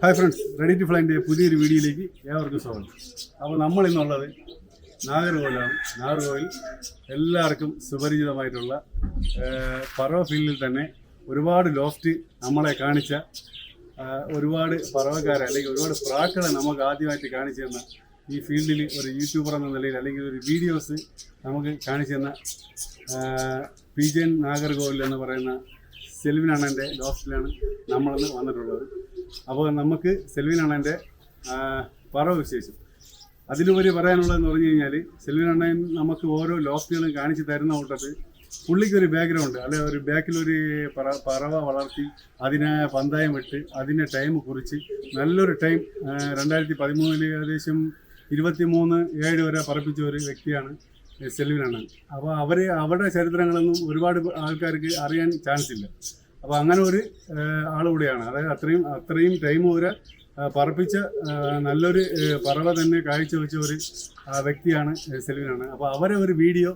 Hi friends, ready to ഫ്ലൈൻ്റെ പുതിയൊരു വീഡിയോയിലേക്ക് ഏവർക്കും സ്വാഗതം. അപ്പോൾ നമ്മളിന്നുള്ളത് നാഗർകോവിലാണ്. നാഗർകോവിൽ എല്ലാവർക്കും സുപരിചിതമായിട്ടുള്ള പറവ ഫീൽഡിൽ തന്നെ ഒരുപാട് ലോഫ്റ്റ് നമ്മളെ കാണിച്ച ഒരുപാട് പറവക്കാരെ അല്ലെങ്കിൽ ഒരുപാട് പ്രാക്കളെ നമുക്ക് ആദ്യമായിട്ട് കാണിച്ചു തന്ന ഈ ഫീൽഡിൽ ഒരു യൂട്യൂബർ എന്ന നിലയിൽ അല്ലെങ്കിൽ ഒരു വീഡിയോസ് നമുക്ക് കാണിച്ചു തന്ന PJN നാഗർകോവിൽ എന്ന് പറയുന്ന സെൽവിൻ അണ്ണൻ്റെ ലോഫ്റ്റിലാണ് നമ്മളിന്ന് വന്നിട്ടുള്ളത്. അപ്പോൾ നമുക്ക് സെൽവിൻ അണ്ണൻ്റെ പറവ വിശേഷം അതിലുപരി പറയാനുള്ളതെന്ന് പറഞ്ഞു കഴിഞ്ഞാൽ, സെൽവിൻ അണ്ണൻ നമുക്ക് ഓരോ ലോഫ്റ്റുകളും കാണിച്ച് തരുന്ന കൂട്ടത്തിൽ പുള്ളിക്കൊരു ബാക്ക്ഗ്രൗണ്ട് അല്ലെ, ഒരു ബാക്കിലൊരു പറവ വളർത്തി അതിനെ പന്തായം വിട്ട് അതിൻ്റെ ടൈം കുറിച്ച് നല്ലൊരു ടൈം 2013 ഏകദേശം 23-7 വരെ പറപ്പിച്ച ഒരു വ്യക്തിയാണ് സെൽവിൻ അണ്ണൻ. അപ്പോൾ അവരുടെ ചരിത്രങ്ങളൊന്നും ഒരുപാട് ആൾക്കാർക്ക് അറിയാൻ ചാൻസ് ഇല്ല. അപ്പോൾ അങ്ങനെ ഒരു ആളുകൂടെയാണ്. അതായത് അത്രയും ടൈം വരെ പറപ്പിച്ച നല്ലൊരു പറവ തന്നെ കാഴ്ചവെച്ച ഒരു വ്യക്തിയാണ് സെൽവിൻ അണ്ണൻ. അപ്പോൾ അവരെ ഒരു വീഡിയോ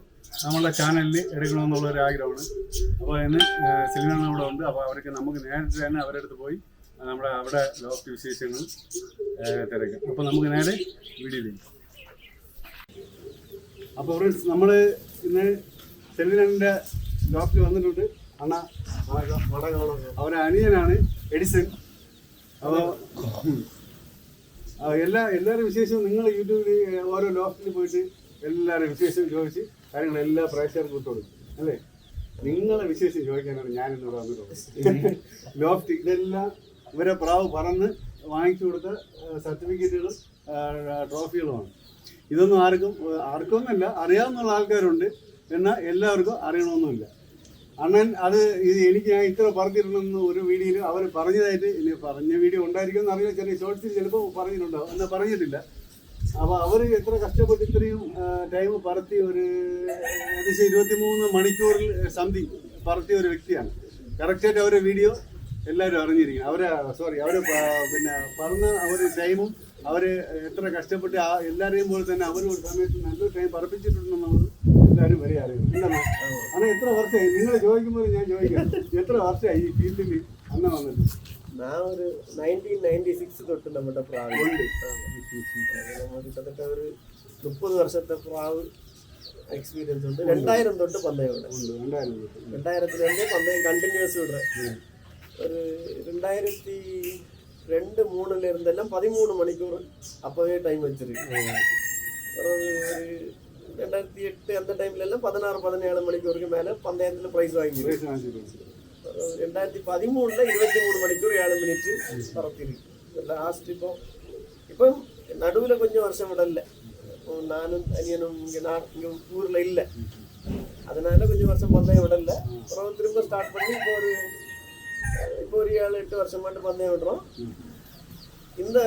നമ്മളുടെ ചാനലിൽ എടുക്കണമെന്നുള്ളൊരു ആഗ്രഹമാണ്. അപ്പോൾ ഇന്ന് സെൽവിൻ അണ്ണൻ അവിടെ ഉണ്ട്. അപ്പോൾ അവർക്ക് നമുക്ക് നേരിട്ട് തന്നെ അവരുടെ അടുത്ത് പോയി അവിടെ ലോഫ്റ്റ് വിശേഷങ്ങൾ തിരക്കാം. അപ്പോൾ നമുക്ക് നേരെ വീഡിയോയിലേക്ക്. അപ്പോൾ ഫ്രണ്ട്സ്, നമ്മൾ ഇന്ന് സെൽവിൻ അണ്ണൻ്റെ ലോഫ്റ്റിൽ വന്നിട്ടുണ്ട്. അണ്ണ അവരെ അനിയനാണ് എഡിസൺ. അപ്പോൾ എല്ലാവരും വിശേഷവും നിങ്ങൾ യൂട്യൂബിൽ ഓരോ ലോഫ്റ്റിൽ പോയിട്ട് എല്ലാവരും വിശേഷം ചോദിച്ച് കാര്യങ്ങൾ എല്ലാ പ്രേക്ഷകർക്കും വിട്ടുകൊടുക്കും അല്ലേ. നിങ്ങളെ വിശേഷം ചോദിക്കാനാണ് ഞാനിന്നിവിടെ വന്നിട്ടുള്ളത്. ലോഫ്റ്റ് ഇതെല്ലാം ഇവരെ പ്രാവ് പറന്ന് വാങ്ങിച്ചു കൊടുത്ത സർട്ടിഫിക്കറ്റുകളും ട്രോഫികളുമാണ്. ഇതൊന്നും ആർക്കൊന്നുമില്ല, അറിയാവുന്ന ആൾക്കാരുണ്ട്, എന്നാൽ എല്ലാവർക്കും അറിയണമെന്നുമില്ല. അണ്ണൻ എനിക്ക് ഞാൻ ഇത്ര പറഞ്ഞിട്ടുണ്ടെന്ന് ഒരു വീഡിയോയിൽ അവർ പറഞ്ഞതായിട്ട് ഇനി പറഞ്ഞ വീഡിയോ ഉണ്ടായിരിക്കുമെന്ന് അറിയാം. ചെറിയ ഷോർട്സിൽ ചിലപ്പോൾ പറഞ്ഞിട്ടുണ്ടാവും, എന്നാൽ പറഞ്ഞിട്ടില്ല. അപ്പോൾ അവർ എത്ര കഷ്ടപ്പെട്ട് ഇത്രയും ടൈം പറത്തി ഒരു ഏകദേശം 23 മണിക്കൂറിൽ പറത്തിയ ഒരു വ്യക്തിയാണ്. കറക്റ്റായിട്ട് അവരുടെ വീഡിയോ എല്ലാവരും അറിഞ്ഞിരിക്കണം. അവരെ പിന്നെ പറഞ്ഞ ഒരു ടൈമും അവർ എത്ര കഷ്ടപ്പെട്ട് എല്ലാവരെയും പോലെ തന്നെ അവർ ഒരു സമയത്ത് നല്ലൊരു ടൈം പറപ്പിച്ചിട്ടുണ്ടെന്നുള്ളത് എല്ലാവരും വരെ അറിയണം. എന്താണ് അങ്ങനെ എത്ര വർഷമായി നിങ്ങൾ ചോദിക്കുമ്പോൾ ഞാൻ ചോദിക്കാം, എത്ര വർഷമായി ഈ ഫീൽഡിൽ അന്ന വന്നിട്ട്? ഞാൻ ഒരു 1996 തൊട്ട് നമ്മുടെ പ്രാവുണ്ട്. കിട്ടത്തട്ട ഒരു 30 വർഷത്തെ പ്രാവ് എക്സ്പീരിയൻസ് ഉണ്ട്. 2000 തൊട്ട് പന്തയം ഇവിടെ. 2000 പന്തയം കണ്ടിന്യൂസ് ഇവിടെ. ഒരു 2002-03 ഇരുന്നെല്ലാം 13 മണിക്കൂർ அப்பவே டைம் வச்சிருக்கு. ஒரு 2008 அந்த டைம்லெல்லாம் 16-17 மணிக்கூருக்கு மேலே பந்தயத்தில் ப்ரைஸ் வாங்கிருக்கு. 2013 23 மணிக்கூர் 7 மினிറ്റ് பறத்திருக்கு. லாஸ்ட் இப்போ நடுவில் கொஞ்சம் வருஷம் விடல. நானும் அனியனும் இங்கே ஊரில் இல்லை, அதனால கொஞ்சம் வருஷம் பந்தயம் விடல. அப்புறம் திரும்ப ஸ்டார்ட் பண்ணி இப்போ ஒரு 7-8 வருஷம் மட்டும் பந்தயம் விடுறோம். இந்த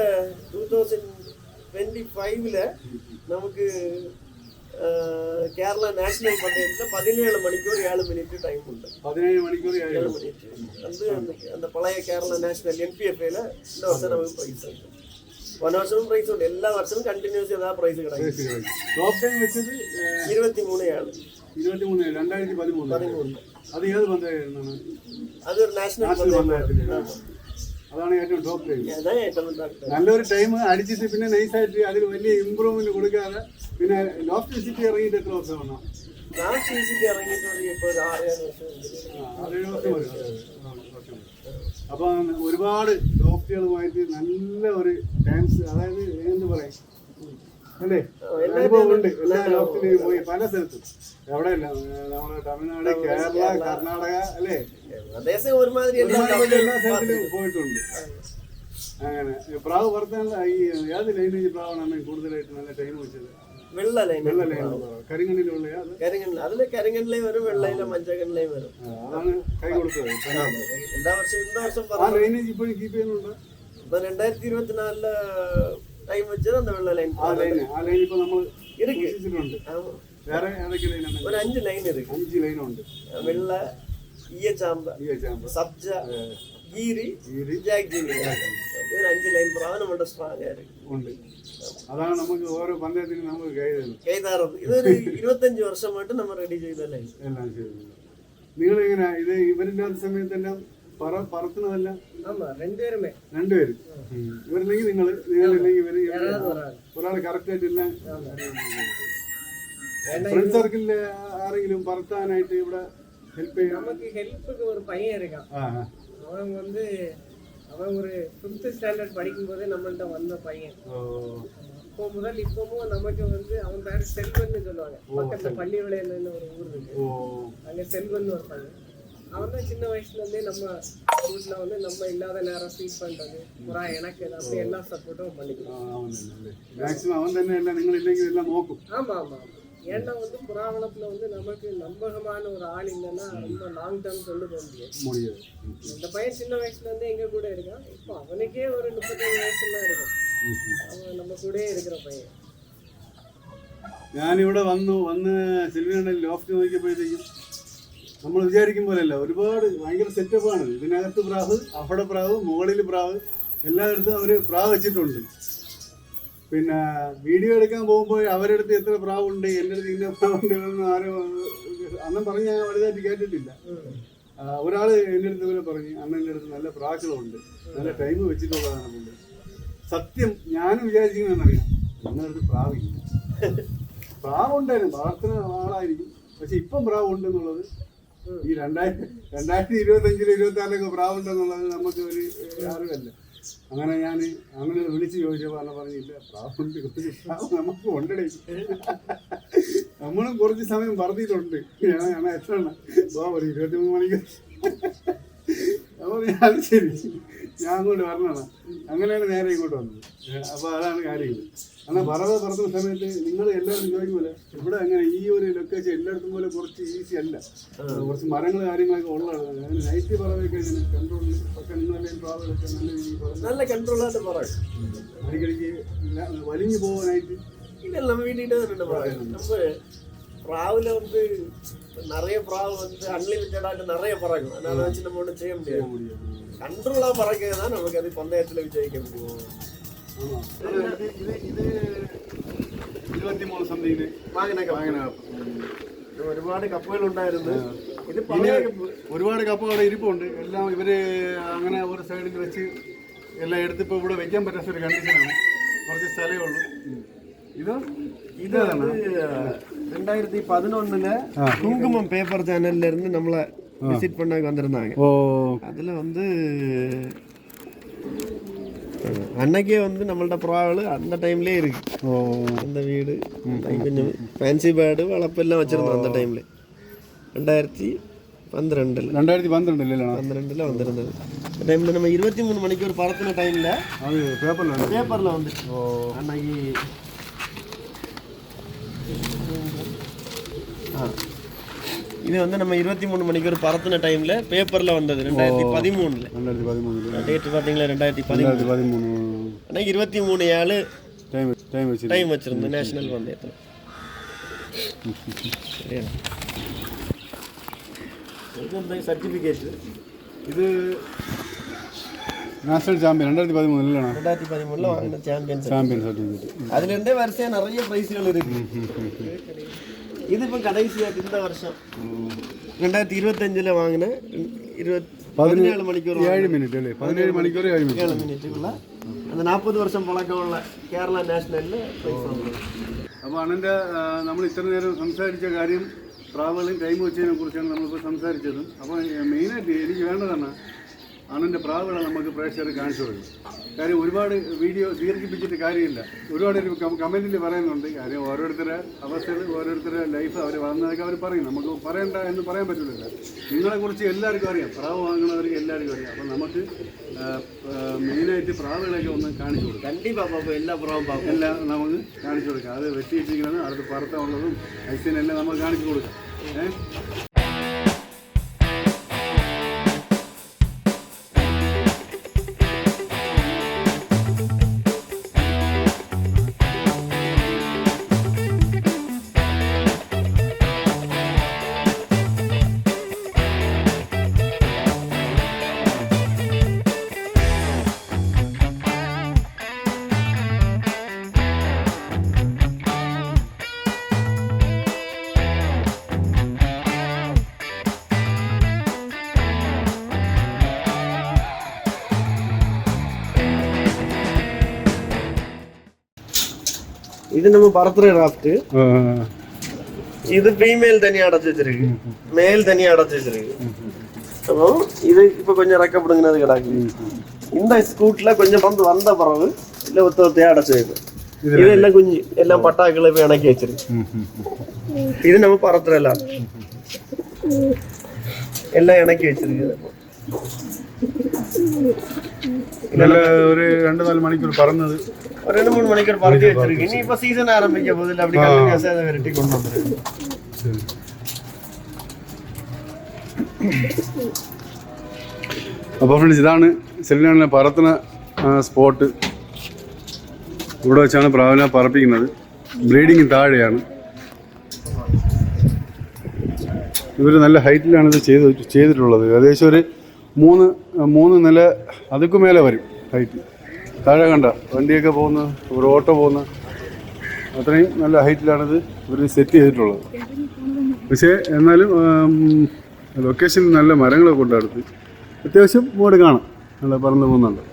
2025ல் நமக்கு கேரளா நேஷனல் பந்தயத்தில் 17 மணிக்கூர் 7 மினிட் டைம் உண்டு. 17 மணிக்கூர் 7 மினிட் அந்த பழைய கேரளா நேஷனல் NPFAல இந்த வருஷம் நமக்கு ப்ரைஸ் உண்டு. ஒரு வருஷமும் ப்ரைஸ் உண்டு. எல்லா வருஷமும் கண்டினியூஸ் ஏதாவது ப்ரைஸ் கிடைக்கும். ടോപ്പ് ടൈം വെച്ചത് 23-7 2013. അത് ഏത് പന്തയമാണ്? അത് ഒരു നാഷണൽ പന്തയം. അതാണ് ഏറ്റവും ടോപ്പ് ടൈം. അതാണ് ഏറ്റവും നല്ലൊരു ടൈം അടിച്ചിട്ട് പിന്നെ നൈസായിട്ട് അതിൽ വലിയ ഇമ്പ്രൂവ്മെന്റ് കൊടുക്കാതെ പിന്നെ ലോഫ്റ്റ് വിസിറ്റ് ഇറങ്ങിയിട്ട് എത്ര വർഷം വേണം? ലാസ്റ്റ് വിസിറ്റ് ഇറങ്ങിയിട്ട് ഇപ്പോൾ ഒരു 6-7 വർഷം. അപ്പൊ ഒരുപാട് ലോഫ്റ്റുകളുമായിട്ട് നല്ല ഒരു ടൈംസ്, അതായത് എന്ത് പറയും അല്ലേ, അനുഭവമുണ്ട്. എല്ലാ ലോഫ്റ്റിലും പോയി പല സ്ഥലത്തും. എവിടെയല്ല, നമ്മുടെ തമിഴ്നാട്, കേരള, കർണാടക അല്ലേ, എല്ലാ സ്ഥലത്തിലും പോയിട്ടുണ്ട്. അങ്ങനെ പ്രാവ് പറത്താൻ ഏത് ലൈനേജ് പ്രാവാണ് കൂടുതലായിട്ട് നല്ല ടൈം വെച്ചത്? വെള്ള ലൈൻ. കരിങ്കണ്ണിലുള്ള അതില് കരിങ്കണ്ണിലേയും വരും, വെള്ളയിലും മഞ്ചക്കണ്ണിലേയും വരും. അതാണ് കൈ കൊടുത്തത്. എല്ലാ വർഷവും ഈ വർഷം ആ ലൈനേജ് ഇപ്പോഴും കീപ്പ് ചെയ്യുന്നുണ്ട്. 2024 ടൈം വെച്ചത് அந்த വെള്ള ലൈൻ. ആ ലൈൻ ഇപ്പൊ നമ്മൾ ഇരിക്കുന്നുണ്ട്. വേറെ ഏതൊക്കെ ലൈനാണ്? ഒരു 5 ലൈൻ ഇருக்கு. 5 ലൈനുണ്ട്. വെള്ള, ഈയച്ചാമ്പ, സബ്ജ, ഗീരി, ജാഗ്ജിനി. ഒരു 5 ലൈൻ പ്രാവ് നമ്മുടെ സ്ട്രോങ് ഉണ്ട്. അതാണ് നമുക്ക് ഓരോ പന്തയത്തിന് നമുക്ക് കൈതാറുന്നത്. ഇതൊരു 25 വർഷമായിട്ട് നമ്മൾ റെഡി ചെയ്ത ലൈൻ എല്ലാം ചെയ്തു. നിങ്ങളിങ്ങനെ ഇത് ഇവരില്ലാത്ത സമയത്തെല്ലാം പറത്തുന്നതല്ല ஆமா 2 பேருமே രണ്ടുപേരും ഇവരില്ലെങ്കിൽ നിങ്ങളില്ലെങ്കിൽ ഇവര് ഒരാൾ കറക്റ്റ് ആയിട്ടില്ല. ഫ്രണ്ട് സർക്കിളിലെ ആരെങ്കിലും പറത്താനായിട്ട് ഇവിടെ ഹെൽപ്പ് ചെയ്യാം? நமக்கு ஹெல்ப்புக்கு ஒரு பையன் இருக்கான். அவன் வந்து அவன் ஒரு 5th ஸ்டாண்டர்ட் படிக்கும்போதே நம்மள்ட்ட வந்த பையன். இப்போ முதல் இப்பவும் நமக்கு வந்து அவன் பேர் செல்வன்னு சொல்லுவாங்க. பக்கத்துல பள்ளி விளையாடுன்னு ஒரு ஊர் இருக்கு, அங்க செல்வன்னு ஒரு பையன். அவன் தான் சின்ன வயசுல இருந்தே நம்ம வீட்டுல வந்து நம்ம இல்லாத நேரம் ஃபீட் பண்றது புறா எனக்கு அப்படி எல்லா சப்போர்ட்டும் பண்ணிக்கலாம். മാക്സിമം അവൻ തന്നെ എല്ലാം നിങ്ങളില്ലെങ്കിൽ എല്ലാം നോക്കും. ஆமா ஆமா ஆமா. ஏன்னா வந்து புறாவளத்துல வந்து நமக்கு நம்பகமான ஒரு ஆள் இல்லைன்னா ரொம்ப லாங் டேர்ம் கொண்டு போக முடியாது. இந்த பையன் சின்ன வயசுல இருந்து எங்க கூட இருக்கான். இப்போ அவனுக்கே ஒரு 35 வயசுலாம் இருக்கும். அவன் நம்ம கூடயே இருக்கிற பையன். ഞാനിവിടെ വന്ന് സിൽവിയുടെ ലോഫ്റ്റ് നോക്കിയപ്പോഴത്തേക്കും നമ്മൾ വിചാരിക്കും പോലെയല്ല, ഒരുപാട് ഭയങ്കര സെറ്റപ്പാണ്. ഇതിനകത്ത് പ്രാവ്, അവിടെ പ്രാവ്, മുകളിൽ പ്രാവ്, എല്ലായിടത്തും അവർ പ്രാവ് വെച്ചിട്ടുണ്ട്. പിന്നെ വീഡിയോ എടുക്കാൻ പോകുമ്പോൾ അവരുടെ അടുത്ത് എത്ര പ്രാവുണ്ട്, എൻ്റെ അടുത്ത് ഇന്ന പ്രാവുണ്ട് എന്ന് ആരും അന്നും പറഞ്ഞ് ഞാൻ വലുതായിട്ട് കേട്ടിട്ടില്ല. ഒരാൾ എൻ്റെ അടുത്ത് പോലെ പറഞ്ഞു, അണ്ണൻ്റെ അടുത്ത് നല്ല പ്രാക്കളുണ്ട്, നല്ല ടൈം വെച്ചിട്ടുള്ളതാണ് പുള്ളി. സത്യം ഞാനും വിചാരിക്കുന്നതെന്നറിയാം, അണ്ണൻ്റെ അടുത്ത് പ്രാവില്ല. പ്രാവുണ്ടായിരുന്നു, വളർത്തുന്ന ആളായിരിക്കും, പക്ഷെ ഇപ്പം പ്രാവ് ഉണ്ടെന്നുള്ളത് ഈ 2025 2026 പ്രാവുണ്ടെന്നുള്ളത് നമുക്ക് ഒരു അറിവല്ല. അങ്ങനെ ഞാൻ അങ്ങനെ വിളിച്ച് ചോദിച്ചപ്പോൾ അന്ന് പറഞ്ഞില്ല, പ്രാവുണ്ട്, പ്രാവ് നമുക്ക് ഉണ്ടടേ, നമ്മളും കുറച്ച് സമയം പറഞ്ഞിട്ടുണ്ട്. ഞാൻ എത്ര ഒരു 23 മണിക്ക് അപ്പോൾ അത് ശരി, ഞാൻ അങ്ങോട്ട് വരണതാണ്. അങ്ങനെയാണ് നേരെ ഇങ്ങോട്ട് വന്നത്. അപ്പോൾ അതാണ് കാര്യങ്ങൾ. എന്നാൽ പറത്തുന്ന സമയത്ത് നിങ്ങൾ എല്ലാവരും ചോദിക്കുമല്ലോ, ഇവിടെ അങ്ങനെ ഈ ഒരു ലൊക്കേഷൻ എല്ലായിടത്തും പോലെ കുറച്ച് ഈസി അല്ല, കുറച്ച് മരങ്ങൾ കാര്യങ്ങളൊക്കെ ഉള്ളതാണ്. അങ്ങനെ നൈറ്റ് പറവൊക്കെ ഇങ്ങനെ കൺട്രോളിൽ ഒക്കെ നിങ്ങളെല്ലാം പ്രാവുകളൊക്കെ നല്ല രീതിയിൽ நல்ல கண்ட்ரோலாக பறவை അടിക്കടിക്ക് വലിഞ്ഞു പോകാനായിട്ട് இல்லை நம்ம வீட்டுக்கிட்டே பறவை. நம்ம ப்ராவில் வந்து நிறைய ப்ராவ் வந்து அன்லிமிட்டடாக நிறைய பறக்கும். அதனால வச்சு நம்ம ஒன்றும் செய்ய முடியாது. கண்ட்ரோலாக பறக்க தான் நமக்கு அது பந்தயத்தில் விஜயிக்க முடியும். ഇത് 23 സംതിങ്ങിന് വാങ്ങിന ഒരുപാട് കപ്പുകൾ ഉണ്ടായിരുന്നു. ഇത് ഒരുപാട് കപ്പുകൾ ഇരിപ്പുണ്ട്. എല്ലാം ഇവര് അങ്ങനെ ഒരു സൈഡിൽ വെച്ച് എല്ലാം എടുത്തിപ്പോൾ ഇവിടെ വെക്കാൻ പറ്റാത്ത ഒരു കണ്ടീഷനാണ്. കുറച്ച് സ്ഥലമേ ഉള്ളൂ. ഇത് 2011 குங்குமம் பேப்பர் சேனல்ல இருந்து நம்மளை விசிட் பண்ண வந்திருந்தாங்க. அதில் வந்து அன்னைக்கே வந்து நம்மள்ட்ட ப்ராவல் அந்த டைம்லேயே இருக்கு. அந்த வீடு கொஞ்சம் ஃபேன்சி பேர்டு வளர்ப்பெல்லாம் வச்சுருந்தோம் அந்த டைமில். 2012 வந்திருந்தது. அந்த டைமில் நம்ம 23 மணிக்கு ஒரு பறத்தின டைமில் அது பேப்பரில் வந்து அன்னைக்கு இது வந்து நம்ம 23 மணிக்கு ஒரு பறத்தின டைமில் பேப்பரில் வந்தது 2013. டேட் பார்த்தீங்களா 2013. ஆனால் 23/7 டைம் வச்சுருந்தோம் நேஷனல் பந்தயத்தில். சர்டிஃபிகேட் இது நேஷனல் சாம்பியன் 2013 வாங்கின சாம்பியன் சர்டிஃபிகேட். அதுலேருந்தே வரிசையாக நிறைய ப்ரைஸுகள் இருக்கு. இது இப்போ கடைசியாக இந்த வருஷம் 2025 வாங்கினேன். 17 மணிக்கூர் 7 മിനിറ്റ് അല്ലേ? 17 മണിക്കൂർ 7 മിനിറ്റുള്ള அந்த 40 വർഷം പഴക്കമുള്ള കേരള നാഷണലിൽ പ്രൈസ് വന്നു. അപ്പോൾ അണ്ണൻ്റെ നമ്മൾ ഇത്ര നേരം സംസാരിച്ച കാര്യം പ്രാവുകളും ടൈം വെച്ചതിനെ കുറിച്ചാണ് നമ്മളിപ്പോൾ സംസാരിച്ചതും. അപ്പോൾ മെയിനായിട്ട് എനിക്ക് വേണ്ടതാണ് അണ്ണൻ്റെ പ്രാവുകളെ നമുക്ക് പ്രേക്ഷകർ കാണിച്ചു കൊടുക്കും. കാര്യം ഒരുപാട് വീഡിയോ ദീർഘിപ്പിച്ചിട്ട് കാര്യമില്ല. ഒരുപാട് കമൻറ്റിൽ പറയുന്നുണ്ട്. കാര്യം ഓരോരുത്തരുടെ അവസ്ഥകൾ, ഓരോരുത്തരുടെ ലൈഫ് അവർ വളർന്നതൊക്കെ അവർ പറയും. നമുക്ക് പറയണ്ട എന്ന് പറയാൻ പറ്റില്ല. നിങ്ങളെക്കുറിച്ച് എല്ലാവർക്കും അറിയാം, പ്രാവ് വാങ്ങുന്നവർക്ക് എല്ലാവർക്കും അറിയാം. അപ്പോൾ നമുക്ക് മെയിനായിട്ട് പ്രാവുകളൊക്കെ ഒന്ന് കാണിച്ചു കൊടുക്കാം. എല്ലാ പ്രാവും എല്ലാം നമുക്ക് കാണിച്ചു കൊടുക്കാം. അത് വെട്ടി വെച്ചിരിക്കുന്നതും അടുത്ത് പറത്തുള്ളതും ഐസിനെല്ലാം നമുക്ക് കാണിച്ചു കൊടുക്കാം. இது நம்ம பரத்துற ராஃப்ட். இது ஃபீமேல் தனியா அடைச்சு வச்சிருக்கு, மேல் தனியா அடைச்சு வச்சிருக்கு. அப்போ இது இப்ப கொஞ்சம் ரெக்கப்படுங்கிறது கிடக்கு. இந்த ஸ்கூட்ல கொஞ்சம் வந்த பிறகு இல்ல ஒத்தையா அடைச்சு வைக்கும். இது எல்லாம் குஞ்சு எல்லாம் பட்டாக்களை போய் இணக்கி வச்சிருக்கு. இது நம்ம பரத்துற எல்லாம் இணக்கி வச்சிருக்கு. ஒரு 2-4 மணிக்கூர் பறந்தது, ஒரு 2-3 மணிக்கூர் பறந்து வச்சிருக்கு. இனி இப்ப சீசன் ஆரம்பிக்க போது அப்படி கண்டினியூஸா அதை விரட்டி கொண்டு வந்துருக்கு. അപ്പോൾ ഫ്രണ്ട്സ് ഇതാണ് സെലിനാണിലെ പറത്തുന്ന സ്പോട്ട്. ഇവിടെ വെച്ചാണ് പ്രാവിനെ പറപ്പിക്കുന്നത്. ബ്രീഡിങ് താഴെയാണ്. ഇവർ നല്ല ഹൈറ്റിലാണ് ഇത് ചെയ്തിട്ടുള്ളത്. ഏകദേശം ഒരു 3 നില അതിക്ക് മേലെ വരും ഹൈറ്റ്. താഴെ കണ്ട വണ്ടിയൊക്കെ പോകുന്ന ഒരു ഓട്ടോ പോകുന്ന അത്രയും നല്ല ഹൈറ്റിലാണിത് ഇവർ സെറ്റ് ചെയ്തിട്ടുള്ളത്. പക്ഷേ എന്നാലും ലൊക്കേഷനിൽ നല്ല മരങ്ങളൊക്കെ ഉണ്ട് അടുത്ത്. അത്യാവശ്യം മോഡ് കാണാം, നല്ല പറന്ന് പോകുന്നുണ്ട്.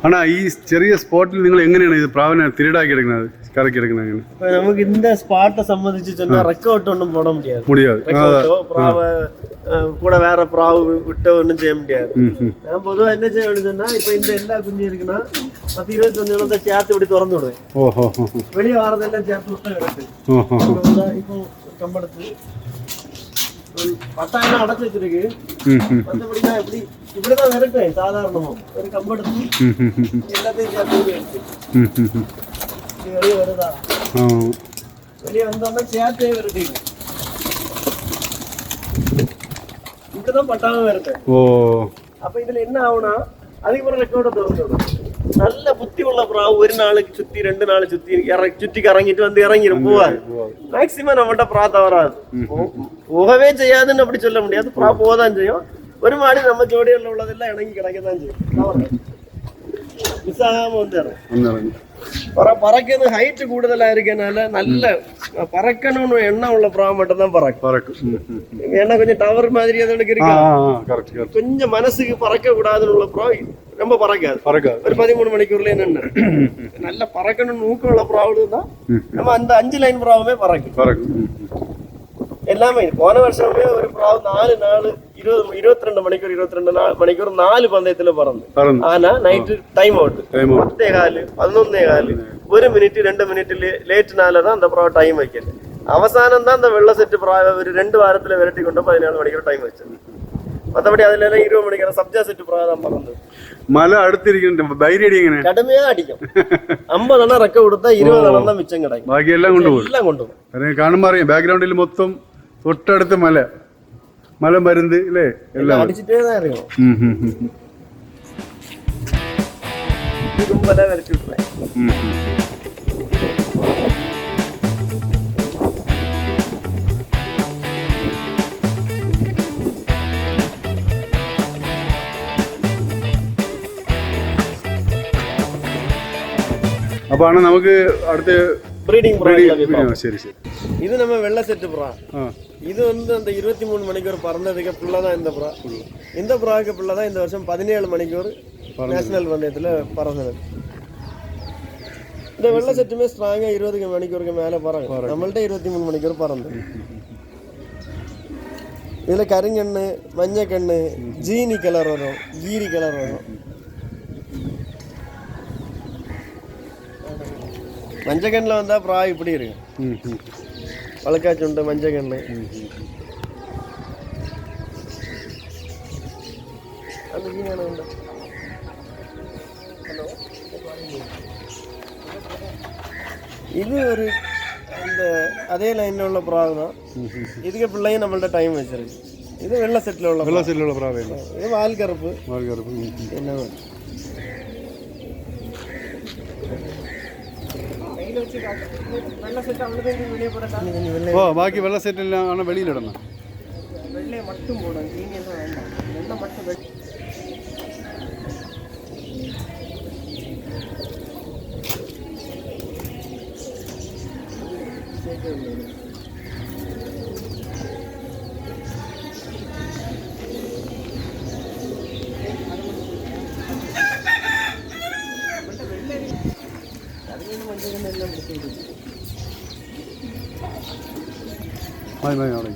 ആണാ ഈ ചെറിയ സ്പോട്ടിൽ നിങ്ങൾ എങ്ങനെയാണ് ഇത് പ്രാവിനെ തിരിടാക്കി എടുക്കുന്നത്, കറക്കി എടുക്കുന്നത്? എങ്ങനെ നമുക്ക് இந்த ஸ்பாட்டை சம்பந்திச்சு சொன்னா ரெக்கார்ட் ஒன்றும் போட முடியாது. പ്രാവ് கூட வேற പ്രാവ് விட்டு ஒன்றும் செய்ய முடியாது. நான் பொதுவா என்ன செய்ய வேண்டியதுன்னா இப்ப இந்த எல்லா குஞ்சு இருக்குன்னா 10-21 இடத்தை சேர்த்து இப்படி திறந்து விடுவேன். வெளியே வரதெல்லாம் சேர்த்து விட்டு கிடக்கு. இப்போ கம்பெடுத்து பட்டாயெல்லாம் அடைச்சு வச்சிருக்கு. மற்றபடினா இப்படிதான் விரட்டுவேன் சாதாரணமா. ஒரு கம்பெடுத்து எல்லாத்தையும் சேர்த்து வெளியே வருதா, வெளியே வந்தோம்னா சேர்த்தே விரட்டிக்கு இப்படிதான் பட்டாம விரட்டேன். அப்ப இதுல என்ன ஆகுனா அதுக்கப்புறம் ரெக்கார்டை திறந்து விடும். நல்ல புத்தி உள்ள பிராவு ஒரு நாளைக்கு சுத்தி 2 நாள் சுத்தி கறங்கிட்டு வந்து இறங்கிரும் போவாது. மேக்சிமம் நம்மகிட்ட பிரா தவறாது, போகவே செய்யாதுன்னு அப்படி சொல்ல முடியாது. பிரா போதான் செய்யும். ஒரு மாடி நம்ம ஜோடியில் உள்ளதெல்லாம் இணங்கி கிடைக்கத்தான் செய்யும். மிஸ் ஆகாம வந்து பறக்கிறது ஹைட் கூடுதலா இருக்கனால நல்ல பறக்கணும்னு எண்ணம் உள்ள பிராவை மட்டும் தான் பறக்கும். ஏன்னா கொஞ்சம் டவர் மாதிரி அதுக்கு இருக்கு, கொஞ்சம் மனசுக்கு பறக்க கூடாதுன்னு உள்ள பிராவை ரொம்ப பறக்காது. ஒரு 13 மணிக்கூர்ல நின்று நல்ல பறக்கணும்னு ஊக்கம் உள்ள பிராவுல தான் நம்ம அந்த 5 லைன் பிராவுமே பறக்கும். எல்லாமே போன வருஷமே ஒரு பிராவு 4 நாள் 22 மணிக்கூர் 4 பந்தயத்துல பறந்து. ஆனா night time out 10:15 11:15 1 minute 2 minute லேட்னாலதான் அந்த பிராவ டைம் வைக்கல. அவசானம் தான் அந்த வெள்ள செட்டு பிராவ ஒரு 2 வாரத்துல விரட்டி கொண்டு 14 மணிக்கூர் டைம் வச்சது. மற்றபடி அதுல 20 மணிக்கூர் சப்ஜா செட்டு பிராவ தான் பறந்தது. மழை அடுத்திருக்கின்ற பைரடி எങ്ങനെ கடுமையா அடிக்கும். 50 அண்ணா ரெக்க கொடுத்தா 20 அண்ணா தான் மிச்சம் கிடைக்கும். ബാക്കി എല്ലാം കൊണ്ടുപോകും. കാണുമ്പോൾ അറിയാം ബാക്ക്ഗ്രൗണ്ടിൽ മൊത്തം തൊട്ടടുത്ത് മല മരുന്ന് അല്ലേ എല്ലാം അടിച്ചിട്ടേ അറിയാം. അപ്പൊ ആണ് നമുക്ക് അടുത്ത ബ്രീഡിംഗ്. ശരി ശരി. இது நம்ம வெள்ளை செட்டு புறா. இது வந்து அந்த 23 மணிக்கூர் பறந்ததுக்கு பிள்ளை தான் இந்த புறா. இந்த புறாவுக்கு பிள்ளை தான் இந்த வருஷம் 17 மணிக்கூர் நேஷனல் பந்தயத்தில் பறந்தது. இந்த வெள்ளை செட்டுமே ஸ்ட்ராங்கா 20 மணிக்கூருக்கு மேல பறக்கும். நம்மள்ட்ட 23 மணிக்கூர் பறந்து. இதுல கருங்கண்ணு, மஞ்சக்கண்ணு, ஜீனி கலர் வரும், கீரி கலர் வரும். மஞ்சக்கண்ணில் வந்தா புறா இப்படி இருக்கு, வழக்காச்சுண்டு மஞ்சக்கண்ணு. அந்த ஜீனியான உண்டு. இது ஒரு அந்த அதே லைன்ல உள்ள புறாவு தான். இதுக்கு பிள்ளையும் நம்மள்ட்ட டைம் வச்சிருக்கு. இது வெள்ளை செட்டில் உள்ள புறாவே. இது வால் கருப்பு. என்ன ബാക്കി വെള്ള സെറ്റെല്ലാം ആണ് വെളിയിലിടണം. വെള്ള മട്ടും പോടാം, ചീനിയൊന്നും വേണ്ട. വെള്ള മട്ടും മഞ്ഞ എല്ലാം കൊടുത്തിട്ടുണ്ട്. മതി മതി അവിടെ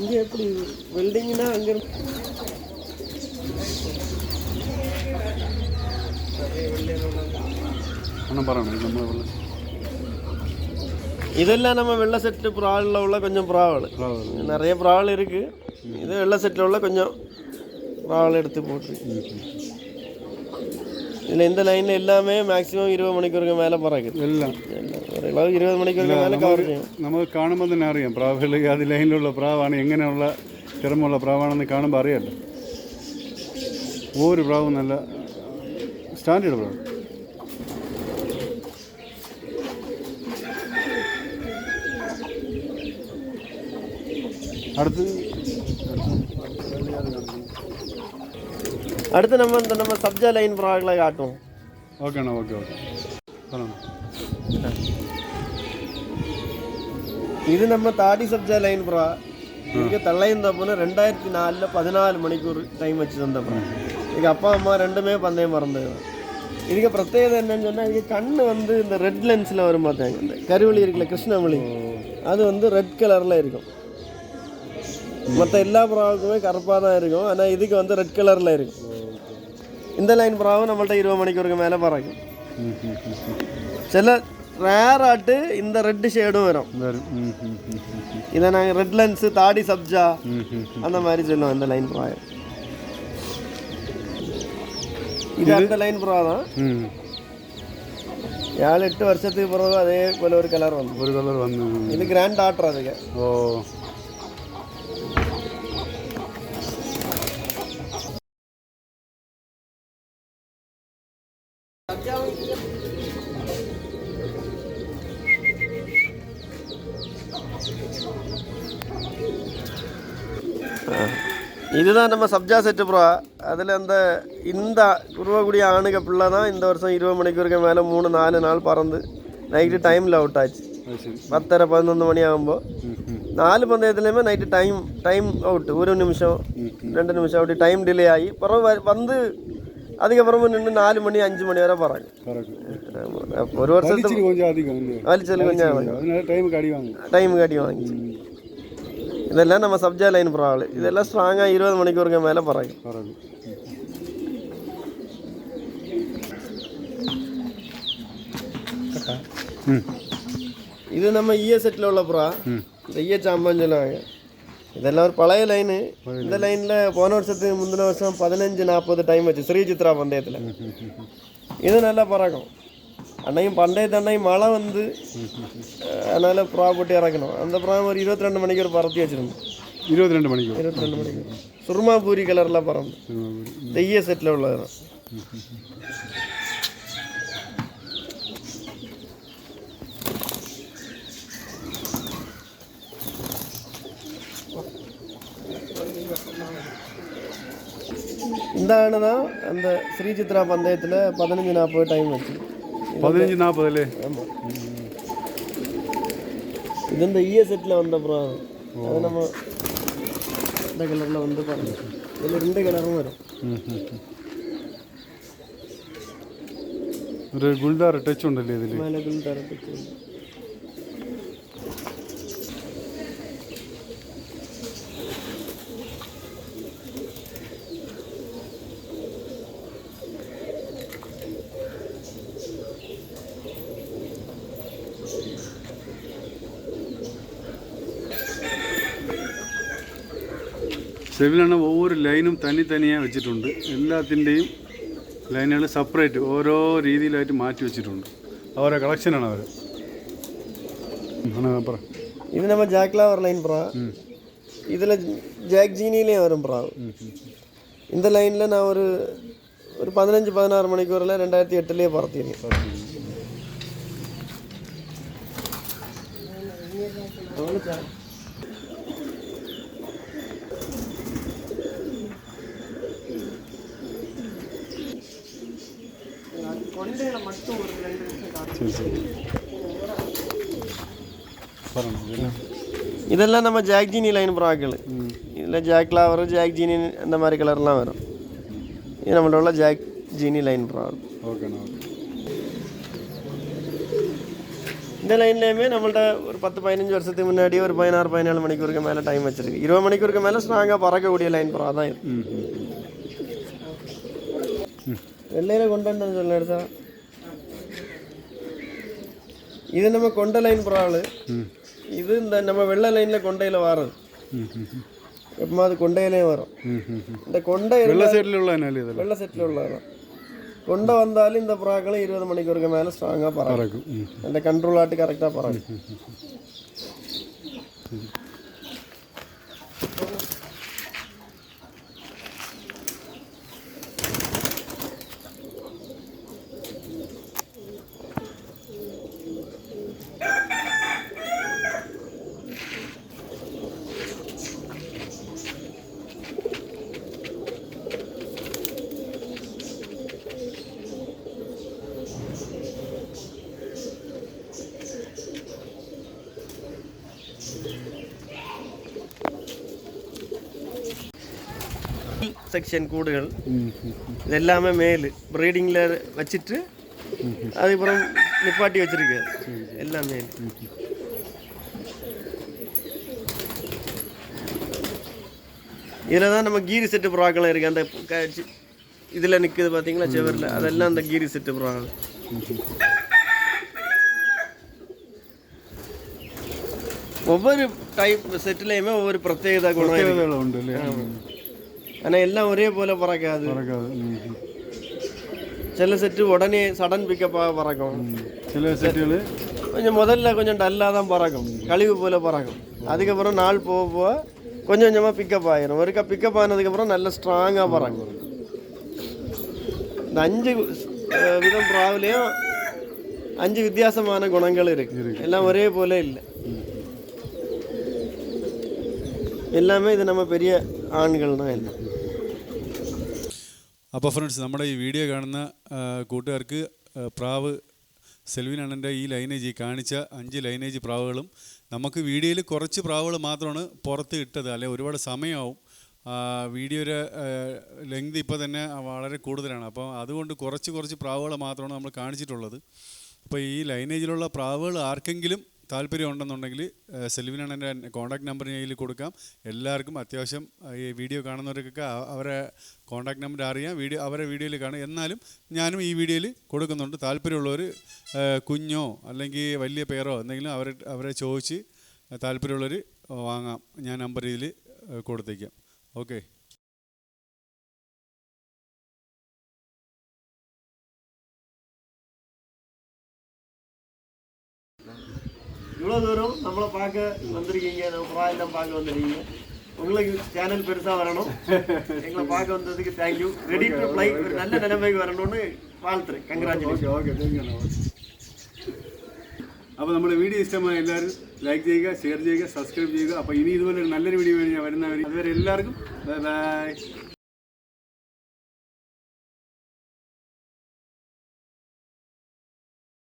இங்கே எப்படி வெல்டிங்னா அங்கே ஒன்றும் பரவாயில்ல நம்ம இதெல்லாம் நம்ம வெள்ளை செட்டு ப்ராவில் உள்ள கொஞ்சம் ப்ராவல் நிறைய ப்ராவல் இருக்குது. இது வெள்ளை செட்டில் உள்ள கொஞ்சம் ப்ராவல் எடுத்து போட்டு இதில் இந்த லைனில் எல்லாமே மேக்ஸிமம் 20 മണിക്കൂർക്ക് മേലെ പറക്കും. എല്ലാം ഒരു 20 മണിക്കൂർക്ക് മേലെ കവർ ചെയ്യും. നമുക്ക് കാണുമ്പോൾ തന്നെ അറിയാം പ്രാവുകൾ അത് ലൈനിലുള്ള പ്രാവാണ്, എങ്ങനെയുള്ള തിറമുള്ള പ്രാവാണെന്ന് കാണുമ്പോൾ അറിയാമല്ലോ. ഒരു പ്രാവും നല്ല സ്റ്റാൻഡേർഡ് പ്രാവ്. അടുത്ത് നമ്മൾ സബ്ജ ലൈൻ പ്രാവുകളെ കാട്ടും. ഓക്കെ ആണോ? ഓക്കെ ഓക്കെ പറയണം. ഇത് நம்ம தாடி சப்ஜா லைன் ப்ரா. இதுக்கு தள்ளையும் தப்புன்னு 2004 14 மணிக்கூர் டைம் வச்சு தந்தப்போ இதுக்கு அப்பா அம்மா ரெண்டுமே பந்தயம் மறந்தது. இதுக்கு பிரத்யேகதை என்னன்னு சொன்னால் இதுக்கு கண் வந்து இந்த ரெட் லென்ஸில் வரும் பார்த்தாங்க. இந்த கருவழி இருக்குல்ல கிருஷ்ணமொழி, அது வந்து ரெட் கலரில் இருக்கும். மற்ற எல்லா ப்ராவுக்குமே கருப்பாக தான் இருக்கும், ஆனால் இதுக்கு வந்து ரெட் கலரில் இருக்கும். இந்த லைன் ப்ராவும் நம்மள்ட்ட 20 மணிக்கூருக்கு மேலே பறக்கும். சில ரேராட்டு இந்த ரெட் ஷேடும் வரும். இதை நாங்கள் ரெட் லென்ஸு தாடி சப்ஜா அந்த மாதிரி சொல்லுவோம். இந்த லைன் ப்ரா இது அந்த லைன் ப்ரா தான். 7-8 வருஷத்துக்கு பிறகு அதே போல ஒரு கலர் வந்து இது கிராண்ட் ஆர்டர். அதுக்கு இதுதான் நம்ம சப்ஜா செட்டு ப்ரோ. அதில் இந்த குருவக்குடி ஆணுக பிள்ளை தான் இந்த வருஷம் 20 மணிக்கூருக்கு மேலே 3-4 நாள் பறந்து நைட்டு டைமில் அவுட் ஆச்சு. 10:30-11 மணி ஆகுമ്പോൾ 4 பந்தயத்துலேயுமே நைட்டு டைம் அவுட்டு. 1 நிமிஷம் 2 நிமிஷம் அப்படி டைம் டிலே ஆகி பிறகு வந்து அதுக்கப்புறமா நின்று 4 மணி 5 மணி வரை பறக்கும். ஒரு வருஷத்துக்கு வலிச்சல் கொஞ்சம் டைமுக்கு அடி வாங்கி. இதெல்லாம் நம்ம சப்ஜா லைன் ப்ராவல். இதெல்லாம் ஸ்ட்ராங்காக 20 மணிக்கூருக்கு மேலே பறக்கும். இது நம்ம செட்டில் உள்ள ப்ரா. இந்த சாம்பான்னு சொல்லுவாங்க. இதெல்லாம் ஒரு பழைய லைனு. இந்த லைனில் போன வருஷத்துக்கு முந்தின வருஷம் 15-40 டைம் வச்சு ஸ்ரீ சித்ரா பந்தயத்தில். இது நல்லா பறக்கும். அன்னையும் பந்தயத்தன்னையும் மழை வந்து அதனால் ப்ரா போட்டு இறக்கணும். அந்த ப்ரா ஒரு 22 மணிக்கு ஒரு பறத்தி வச்சுருந்தோம். 22 மணிக்கு சுருமா பூரி கலரில் பறந்து இந்த செட்டில் உள்ளது தான். இந்த ஆணு தான் அந்த ஸ்ரீ சித்ரா பந்தயத்தில் 15-40 டைம் வச்சு. 15-40 ஆமாம். இது இந்த செட்டில் வந்த அப்புறம் அது நம்ம இந்த கலரில் வந்து பாருங்க. இதில் 2 கலரும் வரும். ഒരു ഗുൽദാർ ടച്ച് ഉണ്ടല്ലേ ഇതിൽ? മേലെ ഗുൽദാർ ടച്ച് ഉണ്ട്. സെൽവിനാണ് ഒவ்வொரு ലൈനും തനിയെ വെച്ചിട്ടുണ്ട്. എല്ലാത്തിൻ്റെയും ലൈനുകൾ സെപ്പറേറ്റ് ഓരോ രീതിയിലായിട്ട് മാറ്റി വെച്ചിട്ടുണ്ട്. അവരെ കളക്ഷനാണ് അവർ. പറ. இது நம்ம ஜாக்லாவர் லைன் ப்ரா. இதில் ஜாக் ஜீனிலே வரும் ப்ரா. இந்த லைனில் நான் ஒரு 15-16 மணிக்கூரில் 2008 பறத்திருக்கேன். கொண்டையில மட்டும் ஒரு 2 நிமிஷம். சரி இதெல்லாம் நம்ம ஜாக் ஜீனி லைன் ப்ராக்கள். இதில் ஜாக்லாவர், ஜாக் ஜீனி இந்த மாதிரி கலர்லாம் வரும். இது நம்மள்ட்ட உள்ள ஜாக் ஜீனி லைன் ப்ராக். ஓகேண்ணா. இந்த லைன்லேயுமே நம்மள்ட்ட ஒரு 10-15 வருஷத்துக்கு முன்னாடி ஒரு 16-17 மணிக்கூருக்கு மேலே டைம் வச்சிருக்கு. 20 மணிக்கூருக்கு மேலே ஸ்ட்ராங்காக பறக்கக்கூடிய லைன் ப்ரா தான் இது. வெள்ளையில் கொண்டு சொல்ல எடுத்தா இது நம்ம கொண்ட லைன் ப்ராவில். இது இந்த நம்ம வெள்ளை லைனில் கொண்டையில் வர்றது. எப்போ அது கொண்டையிலே வரும். இந்த கொண்டை வெள்ளை செட்டில் உள்ள வெள்ளை செட்டில் உள்ளதான் கொண்டை வந்தாலும் இந்த புறாக்களும் 20 மணிக்கூருக்கு மேலே ஸ்ட்ராங்காக பறக்கும். அந்த கண்ட்ரோல் ஆட்டு கரெக்டாக பறக்கும். செக்ஷன் கூடுகள் இது எல்லாமே மேல் ப்ரீடிங்கில் வச்சுட்டு அதுக்கப்புறம் நிப்பாட்டி வச்சிருக்கு. எல்லாம் மேல். இதில் தான் நம்ம கீரி செட்டு புறாக்களும் இருக்குது. அந்த இதில் நிற்குது பார்த்தீங்களா செவரில், அதெல்லாம் அந்த கீரி செட்டு புறாக்கள். ஒவ்வொரு டைப் செட்டுலேயுமே ஒவ்வொரு பிரத்யேகதா குணம் உண்டு இல்லையா? ஆனால் எல்லாம் ஒரே போல் பறக்காது. சில செட்டு உடனே சடன் பிக்கப்பாக பறக்கும். சில செட்டுகள் கொஞ்சம் முதல்ல கொஞ்சம் டல்லாக தான் பறக்கும், கழிவு போல் பறக்கும். அதுக்கப்புறம் நாள் போக போக கொஞ்சம் கொஞ்சமாக பிக்கப் ஆகிரும். ஒருக்கா பிக்கப் ஆனதுக்கப்புறம் நல்ல ஸ்ட்ராங்காக பறக்கும். இந்த 5 விதம் ப்ராவிலையும் 5 வித்தியாசமான குணங்கள் இருக்குது. எல்லாம் ஒரே போல் இல்லை. എല്ലാമേ ഇത് നമ്മ പെരിയ ആണുകളാണ് എല്ലാം. അപ്പോൾ ഫ്രണ്ട്സ്, നമ്മുടെ ഈ വീഡിയോ കാണുന്ന കൂട്ടുകാർക്ക് പ്രാവ് സെൽവിൻ അണ്ണൻ്റെ ഈ ലൈനേജ് കാണിച്ച 5 ലൈനേജ് പ്രാവുകളും നമുക്ക് വീഡിയോയിൽ കുറച്ച് പ്രാവുകൾ മാത്രമാണ് പുറത്ത് ഇട്ടത്. അല്ലെ ഒരുപാട് സമയമാവും. വീഡിയോയുടെ ലെങ്ത് ഇപ്പോൾ തന്നെ വളരെ കൂടുതലാണ്. അപ്പോൾ അതുകൊണ്ട് കുറച്ച് പ്രാവുകൾ മാത്രമാണ് നമ്മൾ കാണിച്ചിട്ടുള്ളത്. അപ്പോൾ ഈ ലൈനേജിലുള്ള പ്രാവുകൾ ആർക്കെങ്കിലും താല്പര്യം ഉണ്ടെന്നുണ്ടെങ്കിൽ സെൽവിൻ അണ്ണൻ്റെ കോൺടാക്ട് നമ്പർ ഞാൻ ഇതിൽ കൊടുക്കാം. എല്ലാവർക്കും അത്യാവശ്യം ഈ വീഡിയോ കാണുന്നവർക്കൊക്കെ അവരെ കോൺടാക്ട് നമ്പർ അറിയാം. അവരെ വീഡിയോയിൽ കാണും. എന്നാലും ഞാനും ഈ വീഡിയോയിൽ കൊടുക്കുന്നുണ്ട്. താല്പര്യമുള്ളവർ കുഞ്ഞോ അല്ലെങ്കിൽ വലിയ പേരോ എന്തെങ്കിലും അവരെ ചോദിച്ച് താല്പര്യമുള്ളവർ വാങ്ങാം. ഞാൻ നമ്പർ ഇതിൽ കൊടുത്തേക്കാം. ഓക്കെ. இவ்வளோ தூரம் நம்மளை பார்க்க வந்திருக்கீங்க, நம்ம ப்ராயெல்லாம் பார்க்க வந்திருக்கீங்க. உங்களுக்கு சேனல் பெருசாக வரணும், எங்களை பார்க்க வந்ததுக்கு தேங்க்யூ. ரெடி டு ஃப்ளை ஒரு நல்ல நிலைமைக்கு வரணும்னு வாழ்த்துறேன். കൺഗ്രാജുലേഷൻ. Okay, thank you. അപ്പോൾ നമ്മുടെ വീഡിയോ ഇഷ്ടമായ എല്ലാവരും ലൈക്ക് ചെയ്യുക, ഷെയർ ചെയ്യുക, സബ്സ്ക്രൈബ് ചെയ്യുക. അപ്പോൾ ഇനി ഇതുപോലെ നല്ലൊരു വീഡിയോ വേണ്ടി ഞാൻ വരുന്നവർ. അതുവരെ എല്ലാവർക്കും ബൈ ബൈ.